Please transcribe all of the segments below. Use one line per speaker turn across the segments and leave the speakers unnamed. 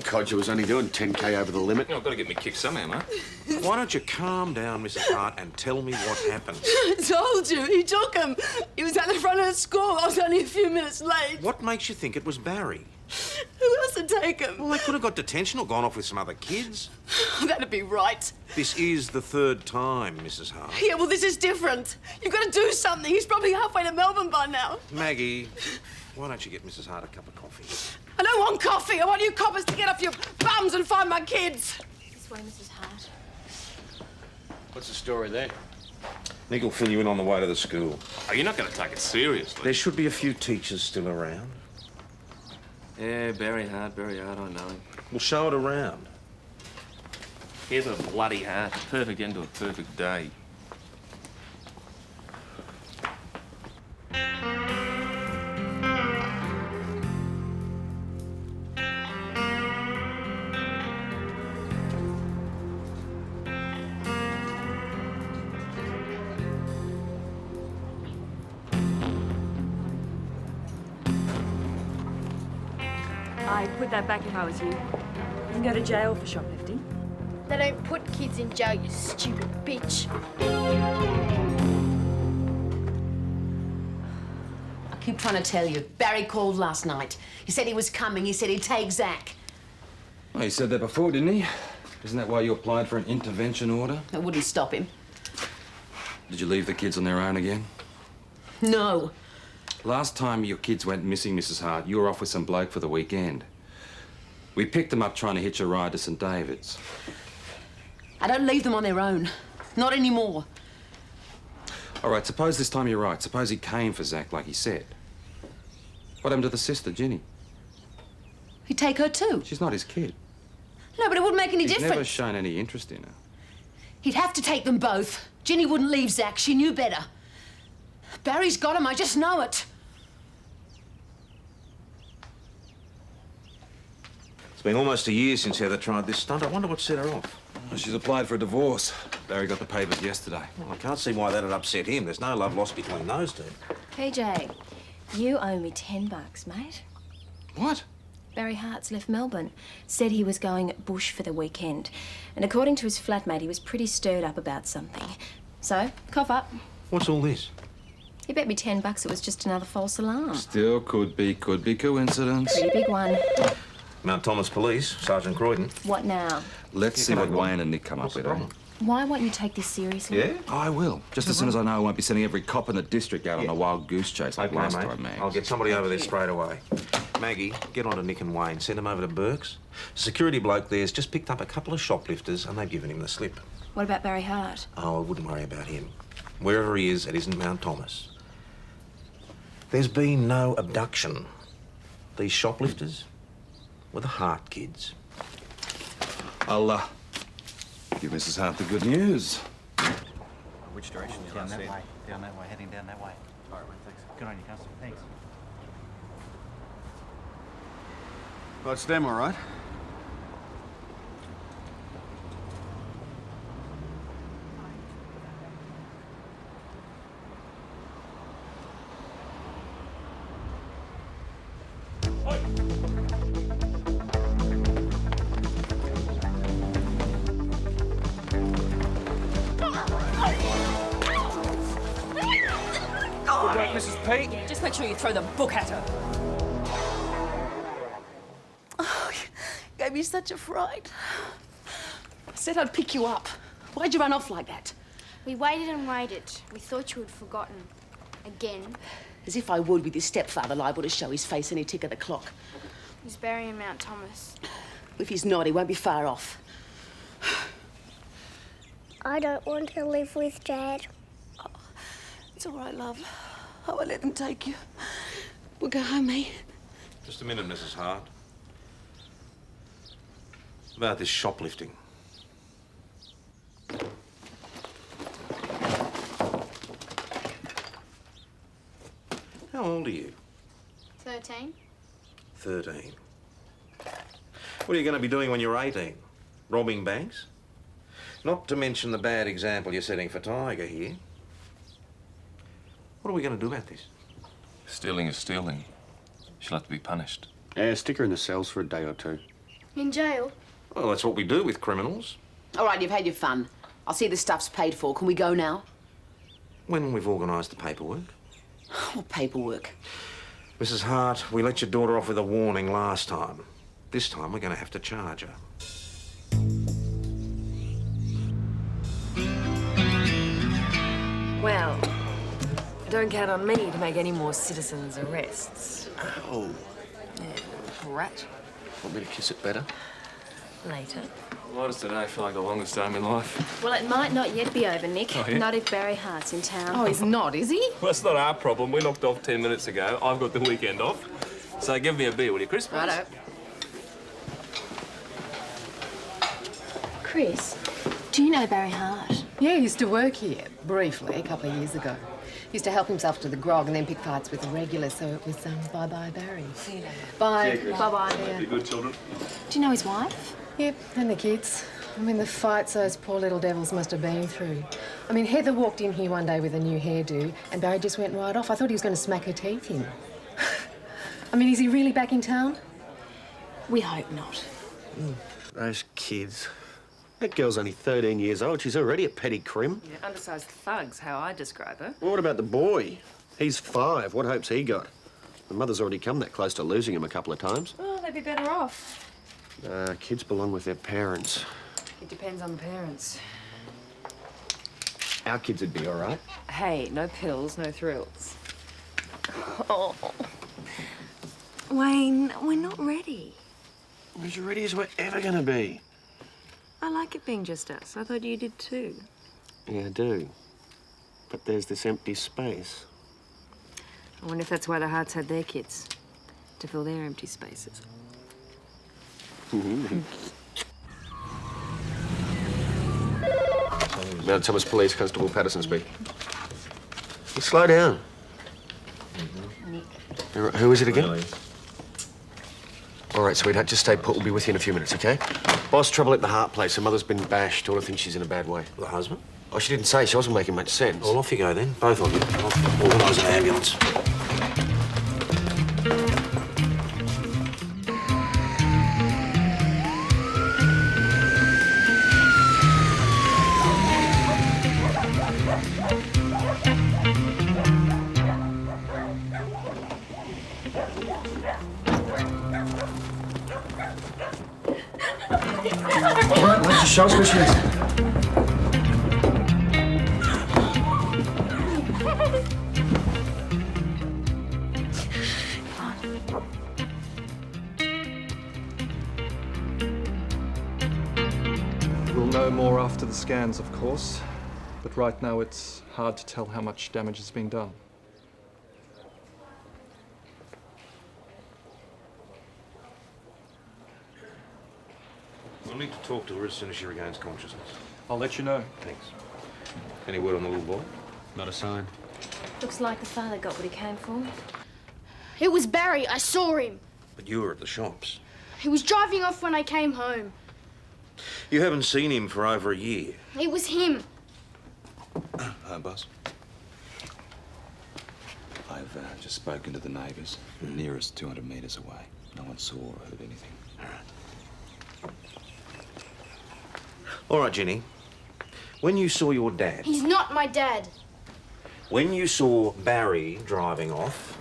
codger was only doing 10K over the limit.
I've got to get me kicked somehow, mate.
Why don't you calm down, Mrs. Hart, and tell me what happened?
I told you, he took him. He was at the front of the school. I was only a few minutes late.
What makes you think it was Barry?
Who else would take him?
Well, they could have got detention or gone off with some other kids.
That'd be right.
This is the third time, Mrs. Hart.
Yeah, well, this is different. You've got to do something. He's probably halfway to Melbourne by now.
Maggie, why don't you get Mrs. Hart a cup of coffee?
I don't want coffee. I want you coppers to get off your bums and find my kids.
This way, Mrs. Hart.
What's the story there?
Nick will fill you in on the way to the school.
Oh, you're not going to take it seriously.
There should be a few teachers still around.
Yeah, very hard, I know him.
We'll show it around.
Here's a bloody heart. Perfect end to a perfect day.
I'd put that back if I was you. You can go to jail for shoplifting.
They don't put kids in jail, you stupid bitch.
I keep trying to tell you. Barry called last night. He said he was coming. He said he'd take Zach.
Well, he said that before, didn't he? Isn't that why you applied for an intervention order?
That wouldn't stop him.
Did you leave the kids on their own again?
No.
Last time your kids went missing, Mrs. Hart, you were off with some bloke for the weekend. We picked them up trying to hitch a ride to St. David's.
I don't leave them on their own. Not anymore.
All right, suppose this time you're right. Suppose he came for Zach like he said. What happened to the sister, Ginny?
He'd take her too.
She's not his kid.
No, but it wouldn't make any
He's
difference.
never shown any interest in her.
He'd have to take them both. Ginny wouldn't leave Zach. She knew better. Barry's got him. I just know it.
It's been almost a year since Heather tried this stunt. I wonder what set her off.
Well, she's applied for a divorce. Barry got the papers yesterday.
Well, I can't see why that'd upset him. There's no love lost between those two.
PJ, you owe me $10, mate.
What?
Barry Hart's left Melbourne. Said he was going bush for the weekend. And according to his flatmate, he was pretty stirred up about something. So, cough up.
What's all this?
He bet me $10 it was just another false alarm.
Still could be coincidence.
Pretty big one.
Mount Thomas Police, Sergeant Croydon.
What now?
Let's see what Wayne and Nick come up with, eh?
Why won't you take this seriously?
Yeah?
I will. Just as soon as I know I won't be sending every cop in the district out on a wild goose chase like last
mate.
time, man.
I'll get somebody over there straight away. Maggie, get on to Nick and Wayne. Send them over to Burke's. The security bloke there's just picked up a couple of shoplifters and they've given him the slip.
What about Barry Hart?
Oh, I wouldn't worry about him. Wherever he is, it isn't Mount Thomas. There's been no abduction. These shoplifters were the Hart kids.
I'll, give Mrs. Hart the good news.
Which direction? Down that way. Down that way. Heading down that way. All right, mate. Thanks. Good on you, Constable. Thanks.
Well, it's them, all right.
Good work, Mrs. Pete.
Yeah, just make sure you throw the book at her.
Oh, you gave me such a fright. I said I'd pick you up. Why'd you run off like that?
We waited and waited. We thought you had forgotten. Again.
As if I would with your stepfather liable to show his face any tick of the clock.
He's burying Mount Thomas.
If he's not, he won't be far off.
I don't want to live with Dad.
Oh, it's all right, love. I won't let them take you. We'll go home, eh?
Just a minute, Mrs. Hart. About this shoplifting. How old are you?
13.
13. What are you going to be doing when you're 18? Robbing banks? Not to mention the bad example you're setting for Tiger here. What are we going to do about this?
Stealing is stealing. She'll have to be punished.
Yeah, stick her in the cells for a day or two.
In jail?
Well, that's what we do with criminals.
All right, you've had your fun. I'll see the stuff's paid for. Can we go now?
When we've organised the paperwork.
What paperwork?
Mrs. Hart, we let your daughter off with a warning last time. This time we're going to have to charge her.
Well, don't count on me to make any more citizens' arrests.
Oh,
Yeah, rat.
want me to kiss it better?
Later.
Why does today feel like the longest day of my life?
Well, it might not yet be over, Nick.
Oh, yeah?
Not if Barry Hart's in town.
Oh, he's not, is he?
Well, that's not our problem. We knocked off 10 minutes ago. I've got the weekend off. So give me a beer, will you, Chris? please?
Righto.
Chris, do you know Barry Hart?
Yeah, he used to work here, briefly, a couple of years ago. Used to help himself to the grog and then pick fights with the regulars, so it was bye-bye Barry.
See you later.
Bye.
Bye-bye.
Be good, children.
Do you know his wife?
Yep, and the kids. I mean, the fights those poor little devils must have been through. I mean, Heather walked in here one day with a new hairdo, and Barry just went right off. I thought he was going to smack her teeth in. I mean, is he really back in town?
We hope not.
Those kids. That girl's only 13 years old. She's already a petty crim.
Yeah, undersized thug's how I describe her.
Well, what about the boy? He's 5. What hope's he got? The mother's already come that close to losing him a couple of times.
Well, they'd be better off.
Kids belong with their parents.
It depends on the parents.
Our kids would be all right.
Hey, no pills, no thrills.
Oh.
Wayne, we're not ready.
As ready as we're ever going to be.
I like it being just us. I thought you did too.
Yeah, I do. But there's this empty space.
I wonder if that's why the Harts had their kids. To fill their empty spaces.
Mount Thomas Police Constable Patterson speak. Hey, slow down. Who is it again?
Really?
All right, sweetheart, just stay put. We'll be with you in a few minutes, okay? Boss, trouble at the Hart place. Her mother's been bashed. Daughter thinks she's in a bad way.
The husband?
Oh, she didn't say. She wasn't making much sense.
Well, off you go then, both of you. I'll organise an ambulance.
All right, let's just show us where she is.
We'll know more after the scans, of course, but right now it's hard to tell how much damage has been done.
We'll need to talk to her as soon as she regains consciousness.
I'll let you know.
Thanks. Any word on the little boy?
Not a sign.
Looks like the father got what he came for.
It was Barry. I saw him.
But you were at the shops.
He was driving off when I came home.
You haven't seen him for over a year.
It was him.
Boss. I've just spoken to the neighbours. Nearest 200 metres away. No one saw or heard anything.
All right, Jenny. When you saw your dad,
He's not my dad.
when you saw Barry driving off,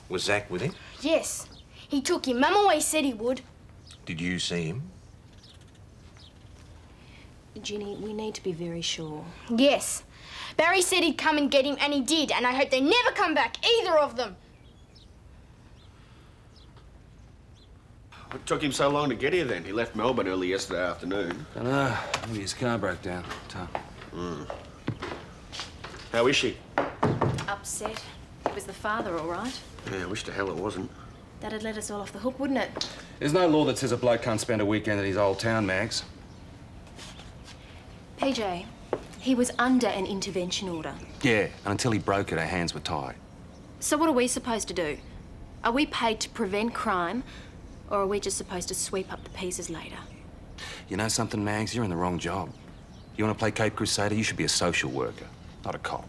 was Zach with him?
Yes. He took him. Mum always said he would.
Did you see him?
Ginny, we need to be very sure.
Yes. Barry said he'd come and get him, and he did, and I hope they never come back, either of them.
What took him so long to get here then? He left Melbourne early yesterday afternoon.
Dunno. Maybe his car broke down. Tough.
How is she?
Upset. It was the father, all right.
Yeah, I wish to hell it wasn't.
That'd let us all off the hook, wouldn't it?
There's no law that says a bloke can't spend a weekend at his old town, Mags.
PJ, he was under an intervention order.
Yeah, and until he broke it, our hands were tied.
So what are we supposed to do? Are we paid to prevent crime, or are we just supposed to sweep up the pieces later?
You know something, Mags? You're in the wrong job. You want to play Cape Crusader? You should be a social worker, not a cop.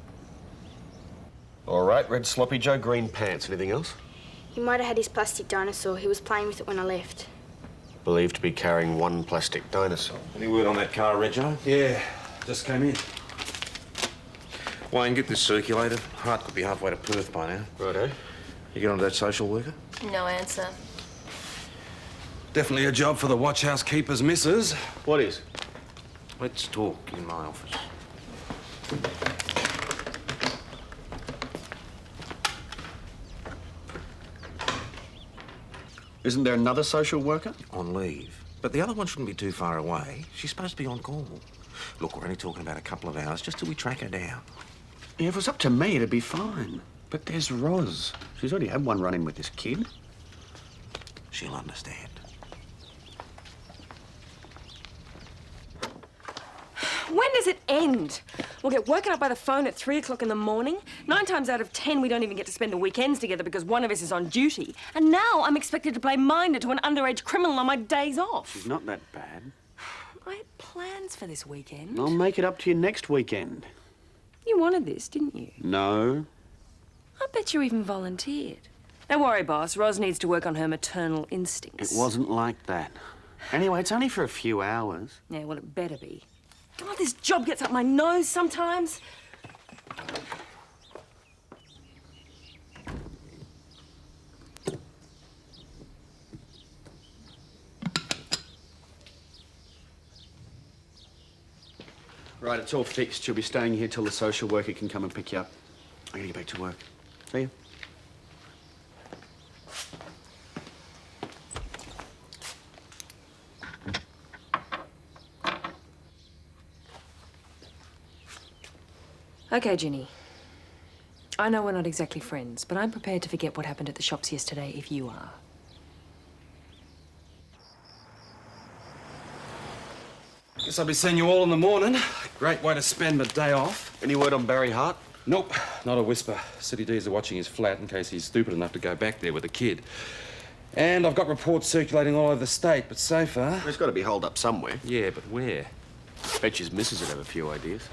All right, red sloppy Joe, green pants. Anything else?
He might have had his plastic dinosaur. He was playing with it when I left.
Believed to be carrying one plastic dinosaur.
Any word on that car, Rego?
Yeah, just came in.
Wayne, get this circulated. Hart could be halfway to Perth by now.
Righto.
You get on to that social worker?
No answer.
Definitely a job for the watch house keeper's missus.
What is?
Let's talk in my office.
Isn't there another social worker?
On leave. But the other one shouldn't be too far away. She's supposed to be on call. Look, we're only talking about a couple of hours, just till we track her down.
Yeah, if it was up to me, it'd be fine. But there's Roz. She's already had one run-in with this kid.
She'll understand.
When does it end? We'll get woken up by the phone at 3 o'clock in the morning. 9 times out of 10, we don't even get to spend the weekends together because one of us is on duty. And now I'm expected to play minder to an underage criminal on my days off.
She's not that bad.
I had plans for this weekend.
I'll make it up to you next weekend.
You wanted this, didn't you?
No.
I bet you even volunteered. Don't worry, boss. Ros needs to work on her maternal instincts.
It wasn't like that. Anyway, it's only for a few hours.
Yeah, well, it better be. God, this job gets up my nose sometimes.
Right, it's all fixed. You'll be staying here till the social worker can come and pick you up. I'm gonna get back to work. See you.
Okay, Ginny. I know we're not exactly friends, but I'm prepared to forget what happened at the shops yesterday if you are.
Guess I'll be seeing you all in the morning. Great way to spend my day off.
Any word on Barry Hart?
Nope, not a whisper. City D's are watching his flat in case he's stupid enough to go back there with a kid. And I've got reports circulating all over the state, but so far...
He's got to be holed up somewhere.
Yeah, but where?
Bet his missus would have a few ideas.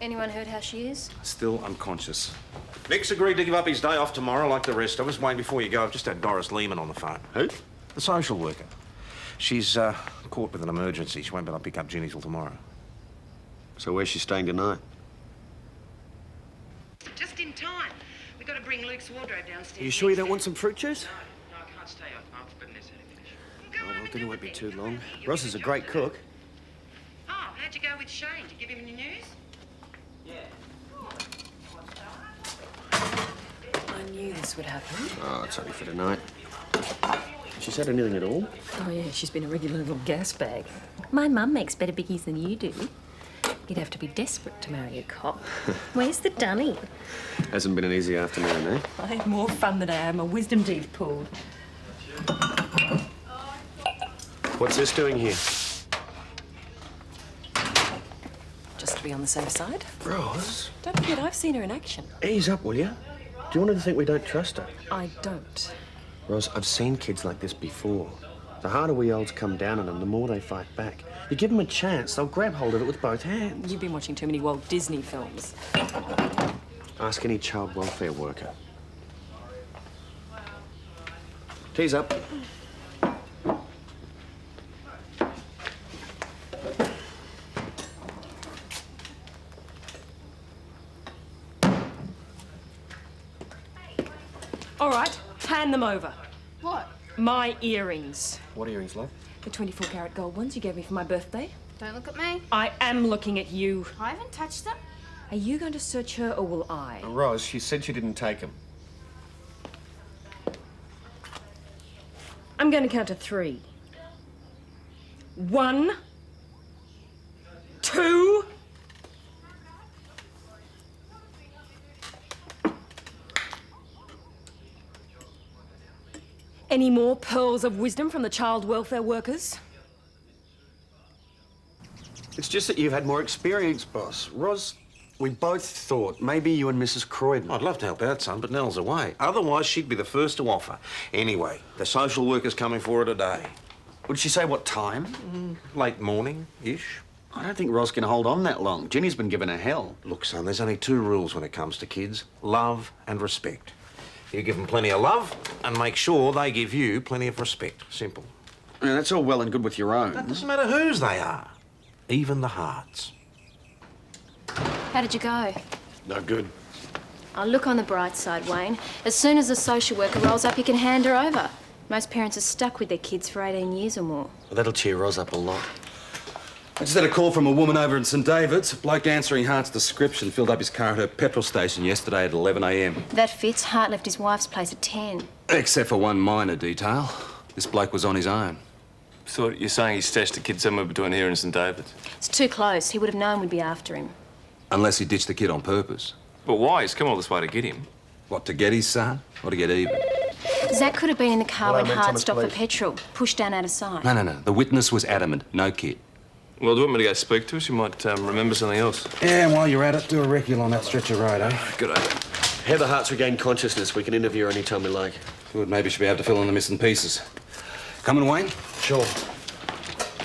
Anyone heard how she is?
Still unconscious.
Nick's agreed to give up his day off tomorrow like the rest of us. Wayne, before you go, I've just had Doris Lehman on the phone.
Who?
The social worker. She's caught with an emergency. She won't be able to pick up Ginny till tomorrow.
So where's she staying tonight?
Just in time. We've got to bring Luke's wardrobe downstairs.
Are you sure you don't want some fruit juice?
No, I can't stay. I'm forbidden this finish.
Oh, well, dinner won't be too long. Ross is a great cook.
Oh, how'd you go with Shane? Did you give him any news?
I knew this would happen.
Oh, it's only for tonight. She said anything at all?
Oh, yeah, she's been a regular little gas bag.
My mum makes better biggies than you do. You'd have to be desperate to marry a cop. Where's the dunny?
Hasn't been an easy afternoon, eh?
I had more fun than I had my wisdom teeth pulled.
What's this doing here?
Just to be on the safe side.
Ross?
Don't forget, I've seen her in action.
Ease up, will you? Do you want her to think we don't trust her?
I don't.
Ross, I've seen kids like this before. The harder we olds come down on them, the more they fight back. You give them a chance, they'll grab hold of it with both hands.
You've been watching too many Walt Disney films.
Ask any child welfare worker. Tease up.
All right, hand them over.
What?
My earrings.
What earrings, love?
The 24-carat gold ones you gave me for my birthday.
Don't look at me.
I am looking at you.
I haven't touched them.
Are you going to search her or will I?
Roz, she said she didn't take them.
I'm going to count to 3. 1, 2. Any more pearls of wisdom from the child welfare workers?
It's just that you've had more experience, boss. Roz, we both thought maybe you and Mrs. Croydon.
I'd love to help out, son, but Nell's away. Otherwise, she'd be the first to offer. Anyway, the social worker's coming for her today.
Would she say what time?
Late morning-ish.
I don't think Roz can hold on that long. Ginny's been giving her hell.
Look, son, there's only 2 rules when it comes to kids. Love and respect. You give them plenty of love and make sure they give you plenty of respect. Simple.
Yeah, that's all well and good with your own.
That doesn't matter whose they are. Even the Harts.
How did you go?
No good.
I'll look on the bright side, Wayne. As soon as a social worker rolls up, you can hand her over. Most parents are stuck with their kids for 18 years or more.
Well, that'll cheer Roz up a lot.
I just had a call from a woman over in St David's. A bloke answering Hart's description filled up his car at her petrol station yesterday at 11 a.m.
That fits. Hart left his wife's place at 10.
Except for one minor detail. This bloke was on his own.
So you're saying he stashed the kid somewhere between here and St David's?
It's too close. He would have known we'd be after him.
Unless he ditched the kid on purpose.
But why? He's come all this way to get him.
What, to get his son? Or to get even?
Zach could have been in the car
Hello,
when
mate,
Hart
Thomas,
stopped for
please.
petrol, pushed down out of sight.
No. The witness was adamant. No kid.
Well, do you want me to go speak to us? You might remember something else.
Yeah, and while you're at it, do a recul on that stretch of road, eh?
Good idea.
Heather Hart's regained consciousness. We can interview her any time we like.
Good, maybe she'll be able to fill in the missing pieces. Coming, Wayne?
Sure.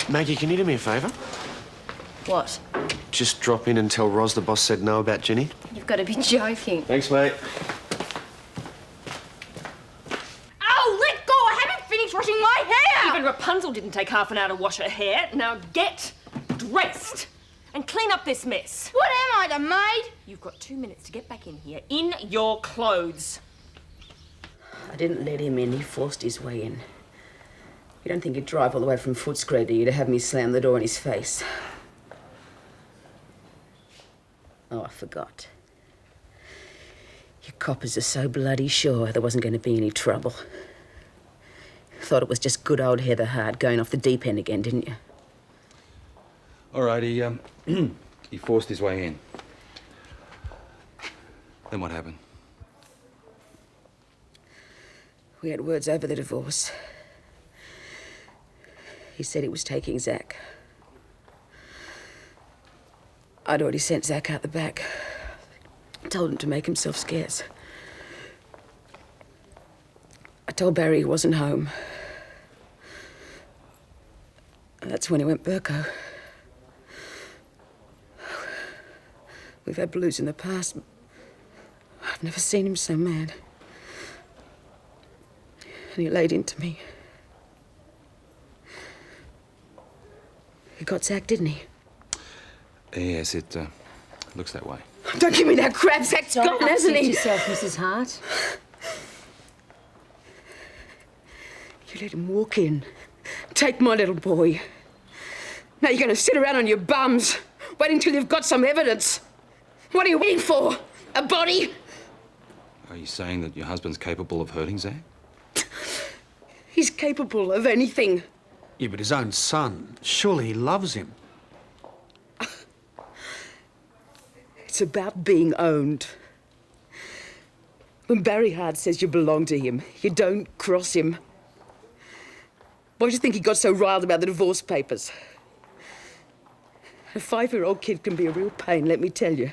Maggie, can you do me a favour?
What?
Just drop in and tell Roz the boss said no about Ginny.
You've got to be joking.
Thanks, mate.
Oh, let go! I haven't finished washing my hair!
Even Rapunzel didn't take half an hour to wash her hair. Now get dressed and clean up this mess.
What am I, the maid?
You've got 2 minutes to get back in here in your clothes.
I didn't let him in. He forced his way in. You don't think he'd drive all the way from Footscray, do you, to have me slam the door in his face? Oh, I forgot. You coppers are so bloody sure there wasn't going to be any trouble. Thought it was just good old Heather Hart going off the deep end again, didn't you?
All right, he forced his way in. Then what happened?
We had words over the divorce. He said he was taking Zach. I'd already sent Zach out the back. Told him to make himself scarce. I told Barry he wasn't home. And that's when he went Burko. We've had blues in the past. I've never seen him so mad. And he laid into me. He got Zach, didn't he?
Yes, it looks that way.
Don't give me that crap. Zach's gone, hasn't he?
yourself, Mrs. Hart.
You let him walk in. Take my little boy. Now you're going to sit around on your bums, waiting till you've got some evidence. What are you waiting for? A body?
Are you saying that your husband's capable of hurting Zach?
He's capable of anything.
Yeah, but his own son. Surely he loves him.
It's about being owned. When Barry Hart says you belong to him, you don't cross him. Why do you think he got so riled about the divorce papers? A 5-year-old kid can be a real pain, let me tell you.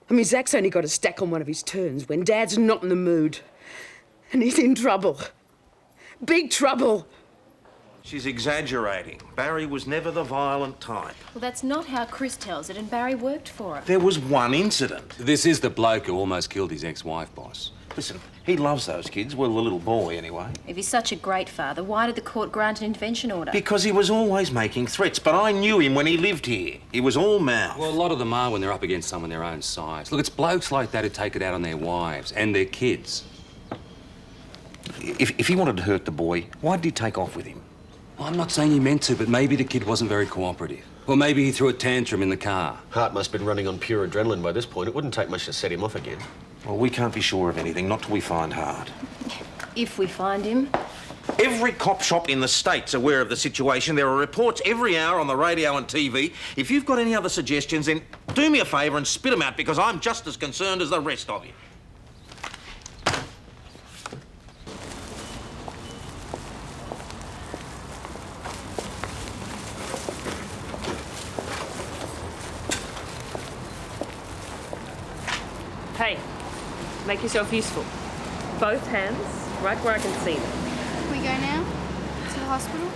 I mean, Zach's only got a stack on one of his turns when Dad's not in the mood. And he's in trouble. Big trouble.
She's exaggerating. Barry was never the violent type.
Well, that's not how Chris tells it, and Barry worked for him.
There was one incident.
This is the bloke who almost killed his ex-wife, boss.
Listen, he loves those kids. Well, the little boy, anyway.
If he's such a great father, why did the court grant an intervention order?
Because he was always making threats, but I knew him when he lived here. He was all mouth.
Well, a lot of them are when they're up against someone their own size. Look, it's blokes like that who take it out on their wives and their kids.
If he wanted to hurt the boy, why did he take off with him?
Well, I'm not saying he meant to, but maybe the kid wasn't very cooperative. Or maybe he threw a tantrum in the car.
Hart must have been running on pure adrenaline by this point. It wouldn't take much to set him off again.
Well, we can't be sure of anything, not till we find Hart.
If we find him.
Every cop shop in the state's aware of the situation. There are reports every hour on the radio and TV. If you've got any other suggestions, then do me a favour and spit them out, because I'm just as concerned as the rest of you.
Hey, make yourself useful. Both hands, right where I can see them.
Can we go now? To the hospital?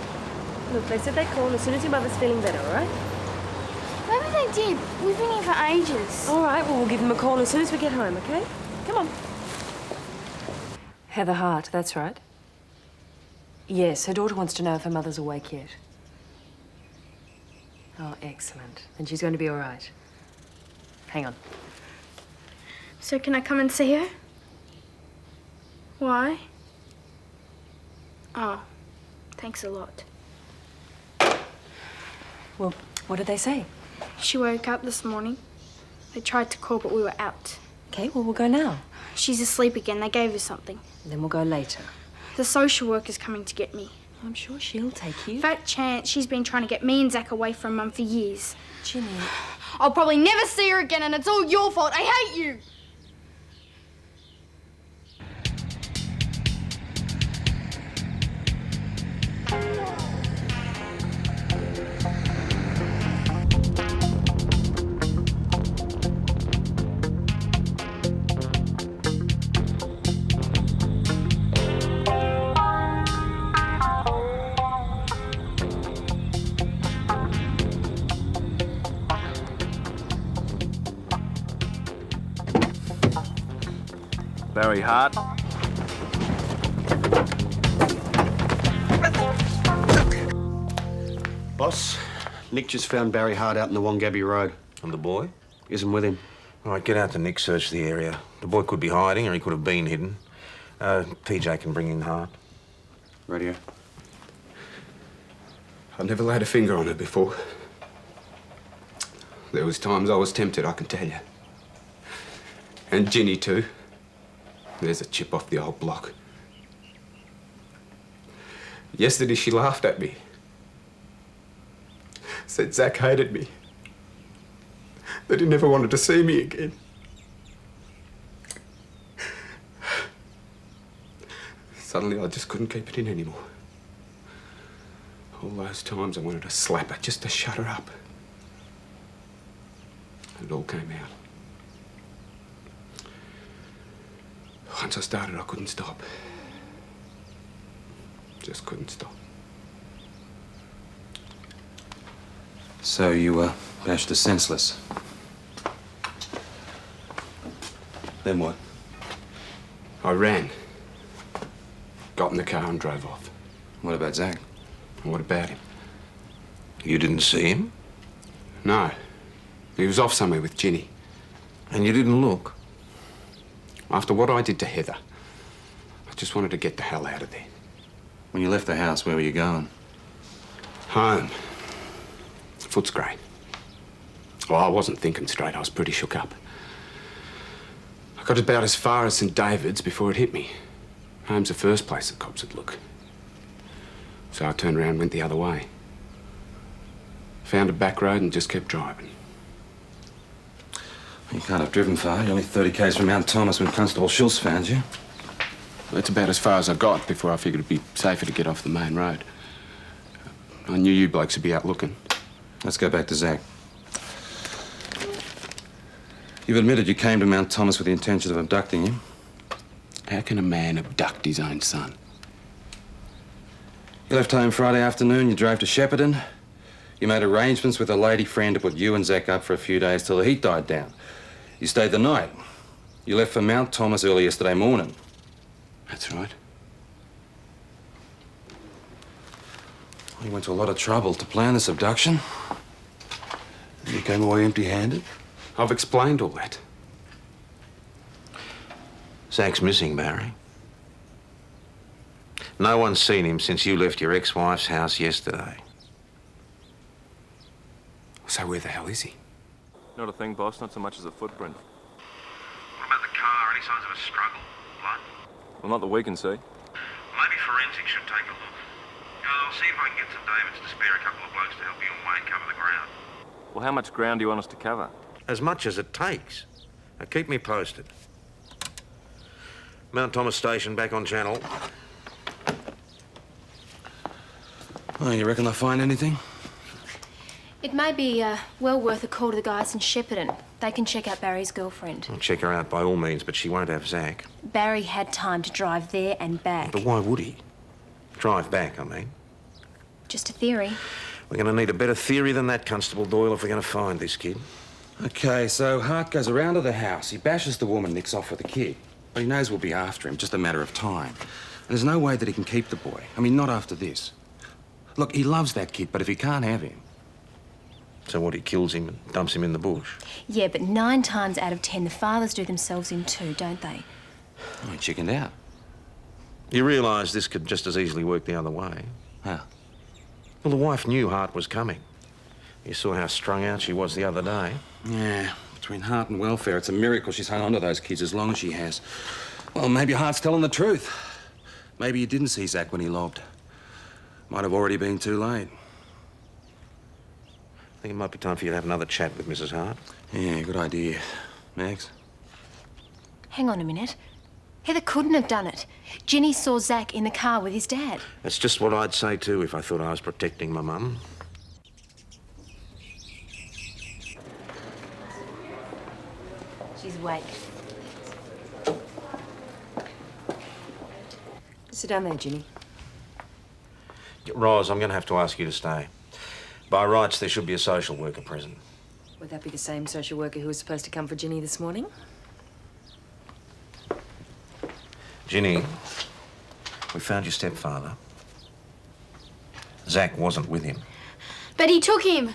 Look, they said they'd call as soon as your mother's feeling better, all right?
Maybe they did. We've been here for ages.
All right, well, we'll give them a call as soon as we get home, okay? Come on. Heather Hart, that's right.
Yes, her daughter wants to know if her mother's awake yet. Oh, excellent. Then she's going to be all right. Hang on.
So can I come and see her? Why? Oh, thanks a lot.
Well, what did they say?
She woke up this morning. They tried to call, but we were out.
Okay, well, we'll go now.
She's asleep again. They gave her something.
Then we'll go later.
The social worker's coming to get me.
I'm sure she'll take you.
Fat chance. She's been trying to get me and Zach away from Mum for years.
Ginny.
I'll probably never see her again, and it's all your fault. I hate you!
Barry Hart.
Boss, Nick just found Barry Hart out in the Wongabi Road.
And the boy?
Isn't with him.
All right, get out to Nick, search the area. The boy could be hiding or he could have been hidden. PJ can bring in Hart.
Radio.
I've never laid a finger on her before. There was times I was tempted, I can tell you. And Ginny, too. There's a chip off the old block. Yesterday, she laughed at me. Said Zach hated me. That he never wanted to see me again. Suddenly, I just couldn't keep it in anymore. All those times I wanted to slap her just to shut her up. And it all came out. Once I started, I couldn't stop. Just couldn't stop.
So you, bashed her senseless. Then what?
I ran. Got in the car and drove off.
What about Zach?
What about him?
You didn't see him?
No. He was off somewhere with Ginny.
And you didn't look?
After what I did to Heather, I just wanted to get the hell out of there.
When you left the house, where were you going?
Home. Footscray. Well, I wasn't thinking straight. I was pretty shook up. I got about as far as St. David's before it hit me. Home's the first place the cops would look. So I turned around and went the other way. Found a back road and just kept driving.
You can't have driven far. You're only 30 k's from Mount Thomas when Constable Schultz found you.
That's about as far as I got before I figured it'd be safer to get off the main road. I knew you blokes would be out looking.
Let's go back to Zach. You've admitted you came to Mount Thomas with the intention of abducting him.
How can a man abduct his own son?
You left home Friday afternoon, you drove to Shepparton. You made arrangements with a lady friend to put you and Zach up for a few days till the heat died down. You stayed the night. You left for Mount Thomas early yesterday morning.
That's right.
You went to a lot of trouble to plan this abduction. You came away empty-handed.
I've explained all that.
Zach's missing, Barry. No one's seen him since you left your ex-wife's house yesterday.
So where the hell is he?
Not a thing, boss. Not so much as a footprint.
What about the car? Any signs of a struggle? Blood?
Well, not that we can see.
Maybe forensics should take a look. I'll see if I can get St. David's to spare a couple of blokes to help you and Wayne cover the ground.
Well, how much ground do you want us to cover?
As much as it takes. Now, keep me posted. Mount Thomas Station, back on channel.
Oh, you reckon they'll find anything?
It may be well worth a call to the guys in Shepparton. They can check out Barry's girlfriend.
I'll check her out by all means, but she won't have Zach.
Barry had time to drive there and back.
But why would he? Drive back, I mean.
Just a theory.
We're going to need a better theory than that, Constable Doyle, if we're going to find this kid.
Okay, so Hart goes around to the house. He bashes the woman, nicks off with the kid. But he knows we'll be after him, just a matter of time. And there's no way that he can keep the boy. I mean, not after this. Look, he loves that kid, but if he can't have him...
So what, he kills him and dumps him in the bush?
Yeah, but 9 times out of 10, the fathers do themselves in too, don't they?
Oh, he chickened out.
You realise this could just as easily work the other way.
How?
Well, the wife knew Hart was coming. You saw how strung out she was the other day.
Yeah, between Hart and welfare, it's a miracle she's hung on to those kids as long as she has. Well, maybe Hart's telling the truth. Maybe he didn't see Zach when he lobbed. Might have already been too late.
I think it might be time for you to have another chat with Mrs. Hart.
Yeah, good idea. Max?
Hang on a minute. Heather couldn't have done it. Ginny saw Zach in the car with his dad.
That's just what I'd say too if I thought I was protecting my mum.
She's awake. Sit down there, Ginny.
Ros, I'm going to have to ask you to stay. By rights, there should be a social worker present.
Would that be the same social worker who was supposed to come for Ginny this morning?
Ginny, we found your stepfather. Zach wasn't with him.
But he took him.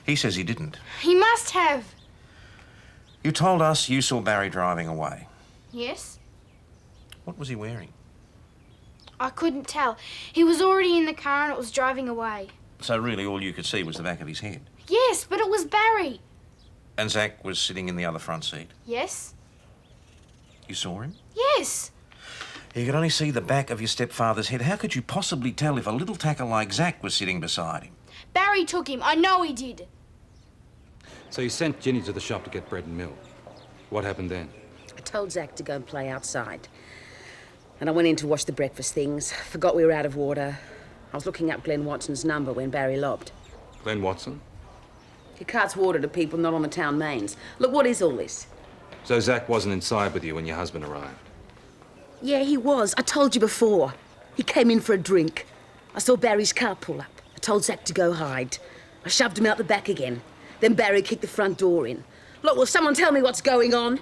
He says he didn't.
He must have.
You told us you saw Barry driving away.
Yes?
What was he wearing?
I couldn't tell. He was already in the car and it was driving away.
So really all you could see was the back of his head.
Yes, but it was Barry.
And Zach was sitting in the other front seat.
Yes?
You saw him?
Yes.
You could only see the back of your stepfather's head. How could you possibly tell if a little tacker like Zach was sitting beside him?
Barry took him. I know he did.
So you sent Ginny to the shop to get bread and milk. What happened then?
I told Zach to go and play outside. And I went in to wash the breakfast things. Forgot we were out of water. I was looking up Glenn Watson's number when Barry lobbed.
Glenn Watson?
He carts water to people not on the town mains. Look, what is all this?
So Zach wasn't inside with you when your husband arrived?
Yeah, he was. I told you before. He came in for a drink. I saw Barry's car pull up. I told Zach to go hide. I shoved him out the back again. Then Barry kicked the front door in. Look, will someone tell me what's going on?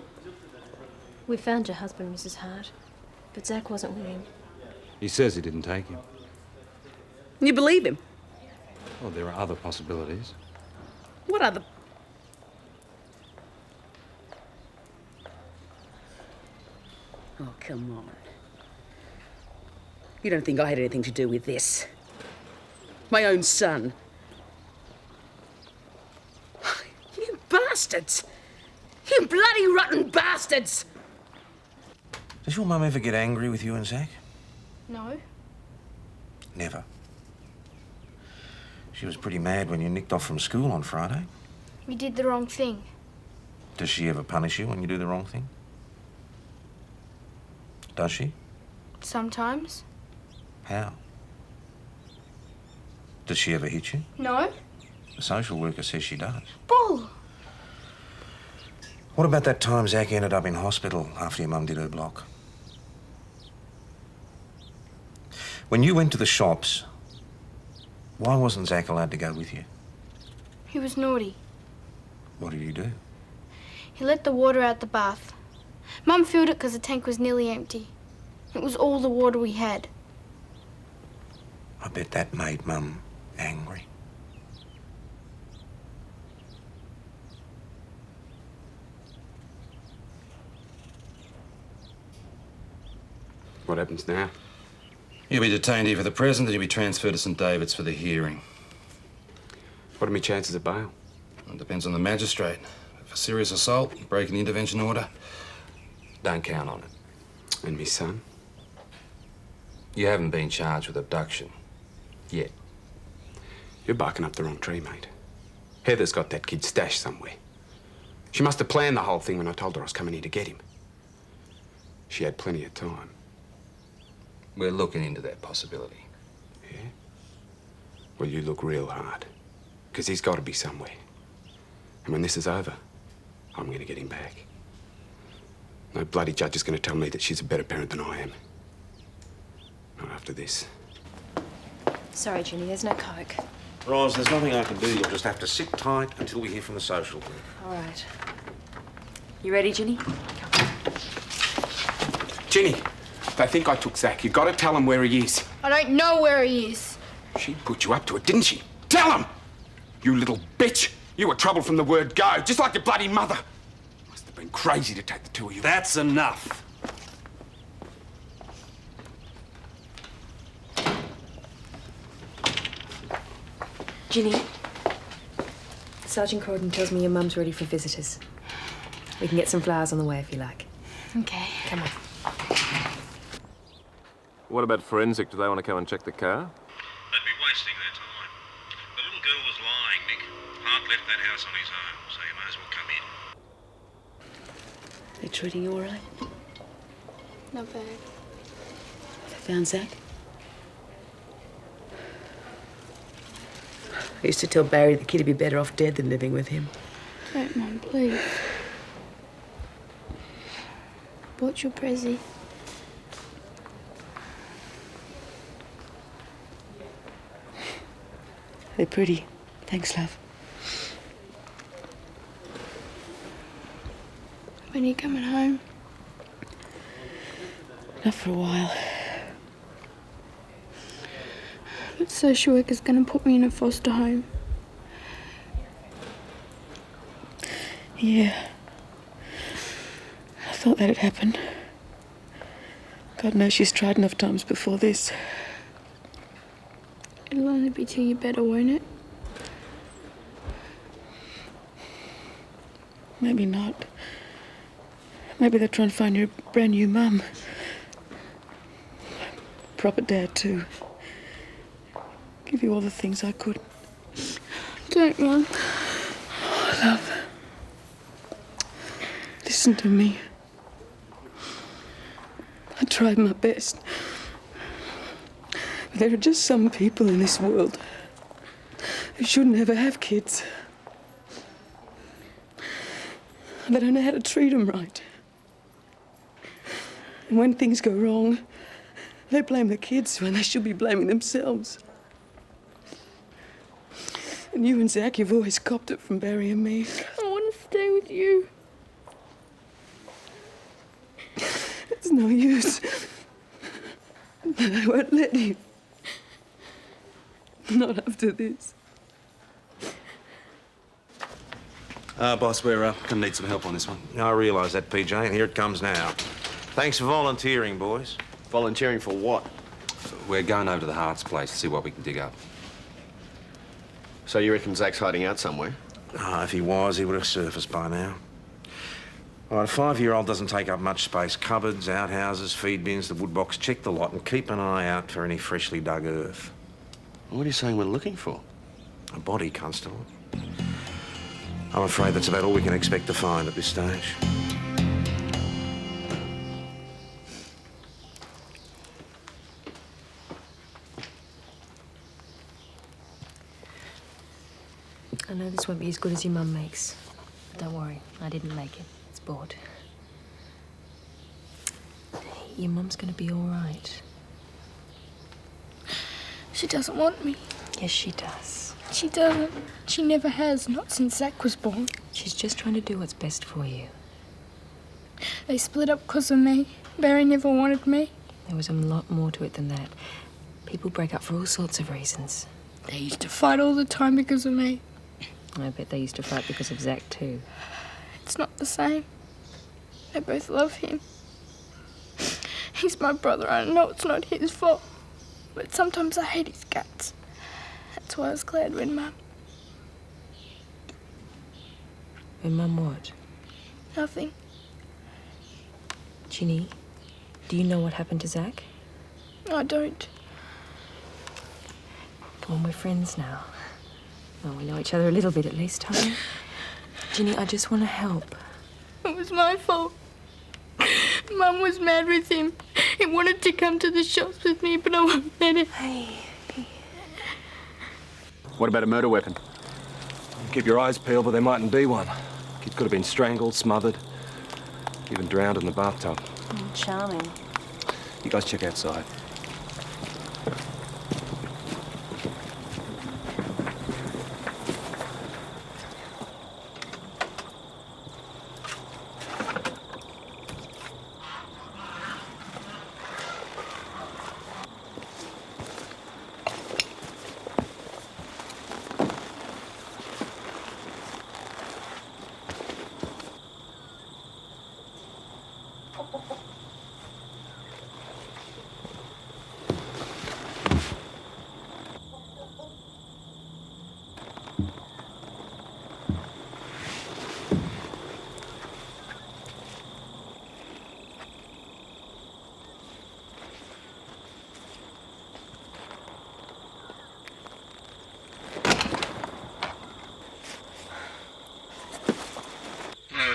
We found your husband, Mrs. Hart, but Zach wasn't with him.
He says he didn't take him.
You believe him?
Well, there are other possibilities.
What other... Oh, come on. You don't think I had anything to do with this? My own son. You bastards! You bloody rotten bastards!
Does your mum ever get angry with you and Zach?
No.
Never. She was pretty mad when you nicked off from school on Friday.
We did the wrong thing.
Does she ever punish you when you do the wrong thing? Does she?
Sometimes.
How? Does she ever hit you?
No.
The social worker says she does.
Bull!
What about that time Zach ended up in hospital after your mum did her block? When you went to the shops, why wasn't Zach allowed to go with you?
He was naughty.
What did he do?
He let the water out the bath. Mum filled it because the tank was nearly empty. It was all the water we had.
I bet that made Mum angry.
What happens now?
You'll be detained here for the present, and you'll be transferred to St David's for the hearing.
What are my chances of bail?
It depends on the magistrate. For serious assault, breaking the intervention order, don't count on it.
And me son?
You haven't been charged with abduction. Yet.
You're barking up the wrong tree, mate. Heather's got that kid stashed somewhere. She must have planned the whole thing when I told her I was coming here to get him. She had plenty of time.
We're looking into that possibility.
Yeah? Well, you look real hard. Because he's got to be somewhere. And when this is over, I'm going to get him back. No bloody judge is going to tell me that she's a better parent than I am. Not after this.
Sorry, Ginny, there's no Coke.
Ros, there's nothing I can do. You'll just have to sit tight until we hear from the social worker.
All right. You ready, Ginny?
Ginny, they think I took Zach. You got to tell them where he is.
I don't know where he is.
She put you up to it, didn't she? Tell them! You little bitch! You were trouble from the word go, just like your bloody mother. Must have been crazy to take the two of you.
That's enough.
Ginny, Sergeant Croydon tells me your mum's ready for visitors. We can get some flowers on the way if you like.
Okay.
Come on.
What about forensic? Do they want to come and check the car?
They'd be wasting their time. The little girl was lying, Nick. Hart left that house on his own, so you may as well come in.
They treating you all right?
Not bad.
They found Zach? I used to tell Barry the kid would be better off dead than living with him.
Don't, Mum, please. Bought your prezi.
They're pretty. Thanks, love.
When are you coming home?
Not for a while.
But social worker's gonna put me in a foster home.
Yeah. I thought that'd happen. God knows she's tried enough times before this.
It'll only be till you're better, won't it?
Maybe not. Maybe they'll try and find your brand new mum. Proper dad, too. Give you all the things I could.
Don't, Mum.
Oh, love. Listen to me. I tried my best. But there are just some people in this world who shouldn't ever have kids. They don't know how to treat them right. And when things go wrong, they blame the kids when they should be blaming themselves. And you and Zach, you've always copped it from Barry and me.
I want to stay with you.
It's no use. I won't let you. Not after this.
Boss, we're gonna need some help on this one.
I realise that, PJ, and here it comes now. Thanks for volunteering, boys.
Volunteering for what?
We're going over to the Hart's place to see what we can dig up.
So you reckon Zach's hiding out somewhere?
Ah, if he was, he would have surfaced by now. All right, a 5-year-old doesn't take up much space. Cupboards, outhouses, feed bins, the woodbox. Check the lot and keep an eye out for any freshly dug earth.
What are you saying we're looking for?
A body, Constable. I'm afraid that's about all we can expect to find at this stage.
I know this won't be as good as your mum makes. But don't worry, I didn't make it. It's bought. Your mum's gonna be all right.
She doesn't want me.
Yes, she does.
She doesn't. She never has, not since Zach was born.
She's just trying to do what's best for you.
They split up because of me. Barry never wanted me.
There was a lot more to it than that. People break up for all sorts of reasons.
They used to fight all the time because of me.
I bet they used to fight because of Zach, too.
It's not the same. They both love him. He's my brother. I know it's not his fault. But sometimes I hate his guts. That's why I was glad when Mum...
When Mum what?
Nothing.
Ginny, do you know what happened to Zach?
I don't.
Come on, we're friends now. Well, we know each other a little bit at least, huh? Ginny, I just want to help.
It was my fault. Mum was mad with him. He wanted to come to the shops with me, but I wouldn't let him.
Hey.
What about a murder weapon? Keep your eyes peeled, but there mightn't be one. Kid could have been strangled, smothered, even drowned in the bathtub.
Oh, charming.
You guys check outside.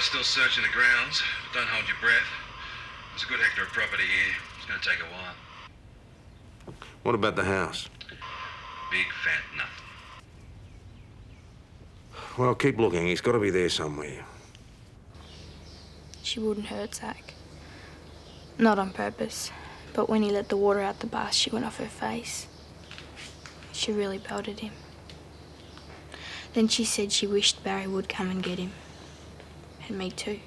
we're still searching the grounds. Don't hold your breath. There's a good hectare of property here. It's going to take a while.
What about the house?
Big fat nut.
Well, keep looking. He's got to be there somewhere.
She wouldn't hurt Zach. Not on purpose, but when he let the water out the bath, she went off her face. She really belted him. Then she said she wished Barry would come and get him. And me too.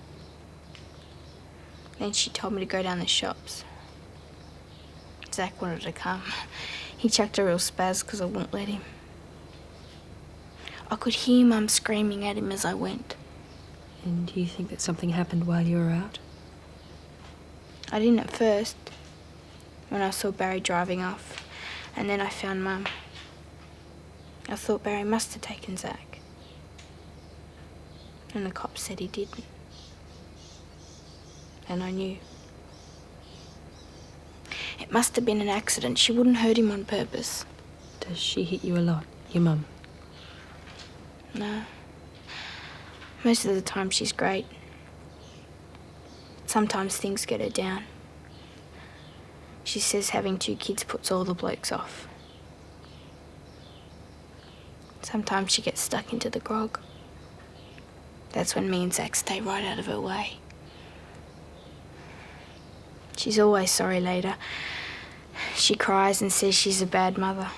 Then she told me to go down the shops. Zach wanted to come. He chucked a real spaz because I wouldn't let him. I could hear Mum screaming at him as I went.
And do you think that something happened while you were out?
I didn't at first, when I saw Barry driving off, and then I found Mum. I thought Barry must have taken Zach. And the cop said he didn't. And I knew. It must have been an accident. She wouldn't hurt him on purpose.
Does she hit you a lot, your mum?
No. Most of the time she's great. Sometimes things get her down. She says having 2 kids puts all the blokes off. Sometimes she gets stuck into the grog. That's when me and Zach stay right out of her way. She's always sorry later. She cries and says she's a bad mother.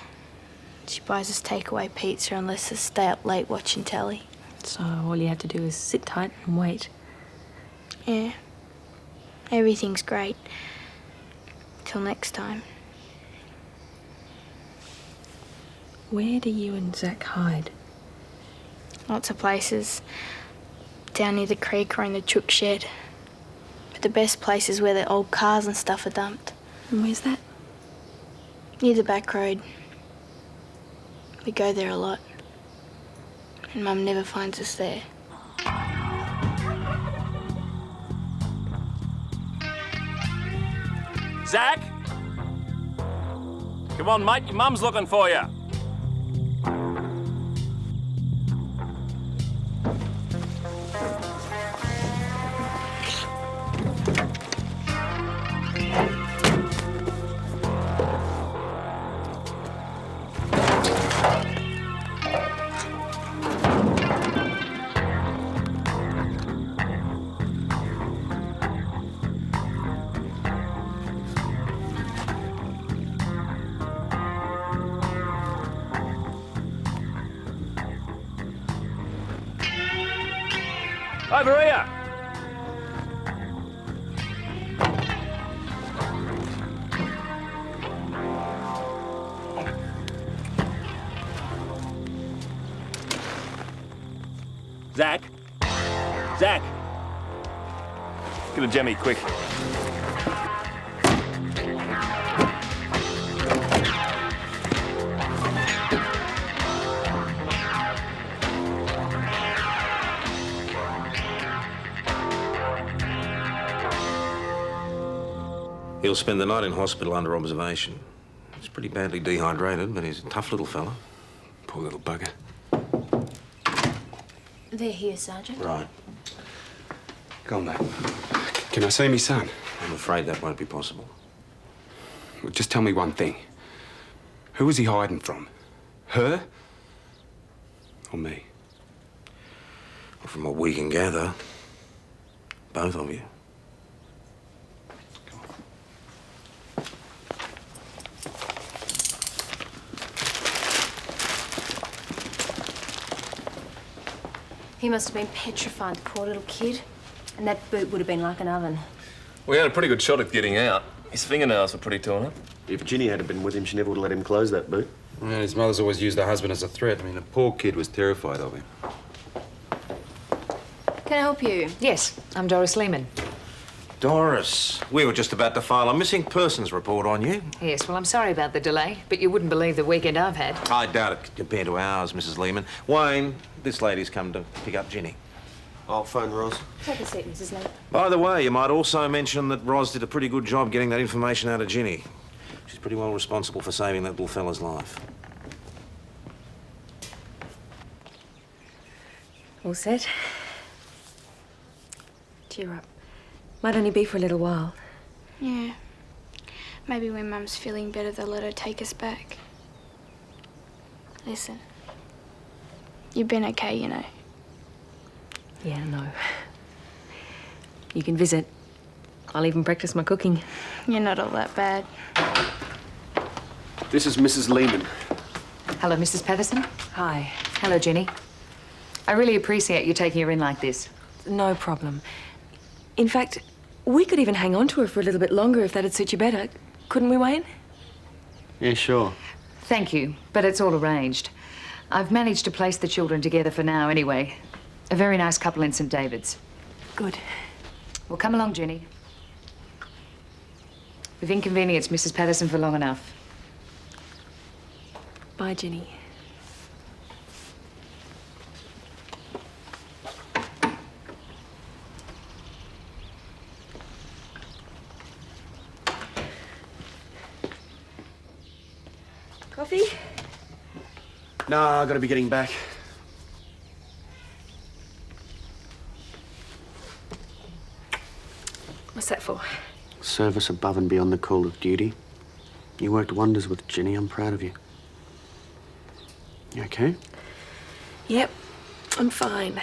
She buys us takeaway pizza and lets us stay up late watching telly.
So all you had to do is sit tight and wait.
Yeah. Everything's great. Till next time.
Where do you and Zach hide?
Lots of places. Down near the creek or in the chook shed. But the best place is where the old cars and stuff are dumped.
And where's that?
Near the back road. We go there a lot. And Mum never finds us there.
Zach? Come on, mate, your mum's looking for you. Over here! Zach? Zach! Get a Jemmy, quick.
He'll spend the night in hospital under observation. He's pretty badly dehydrated, but he's a tough little fella.
Poor little bugger.
They're here, Sergeant.
Right.
Go on, mate. Can I see me son?
I'm afraid that won't be possible.
Well, just tell me one thing. Who was he hiding from? Her? Or me?
Well, from what we can gather, both of you.
He must have been petrified, the poor little kid. And that boot would have been like an oven.
We had a pretty good shot at getting out. His fingernails were pretty torn up.
If Ginny had been with him, she never would have let him close that boot.
And his mother's always used her husband as a threat. I mean, the poor kid was terrified of him.
Can I help you?
Yes, I'm Doris Lehman.
Doris, we were just about to file a missing persons report on you.
Yes, well, I'm sorry about the delay, but you wouldn't believe the weekend I've had.
I doubt it compared to ours, Mrs. Lehman. Wayne, this lady's come to pick up Ginny.
I'll phone Ros.
Take a seat, Mrs. Lane.
By the way, you might also mention that Ros did a pretty good job getting that information out of Ginny. She's pretty well responsible for saving that little fella's life.
All set?
Cheer up. Might only be for a little while.
Yeah. Maybe when Mum's feeling better, they'll let her take us back. Listen. You've been okay, you know.
Yeah, no. You can visit. I'll even practice my cooking.
You're not all that bad.
This is Mrs. Lehman.
Hello, Mrs. Patterson.
Hi.
Hello, Jenny. I really appreciate you taking her in like this.
No problem. In fact, we could even hang on to her for a little bit longer if that'd suit you better. Couldn't we, Wayne?
Yeah, sure.
Thank you, but it's all arranged. I've managed to place the children together for now anyway. A very nice couple in St. David's.
Good.
Well, come along, Jenny. We've inconvenienced Mrs. Patterson for long enough.
Bye, Jenny. Coffee?
No, I gotta be getting back.
What's that for?
Service above and beyond the call of duty. You worked wonders with Jenny. I'm proud of you. You okay?
Yep, I'm fine.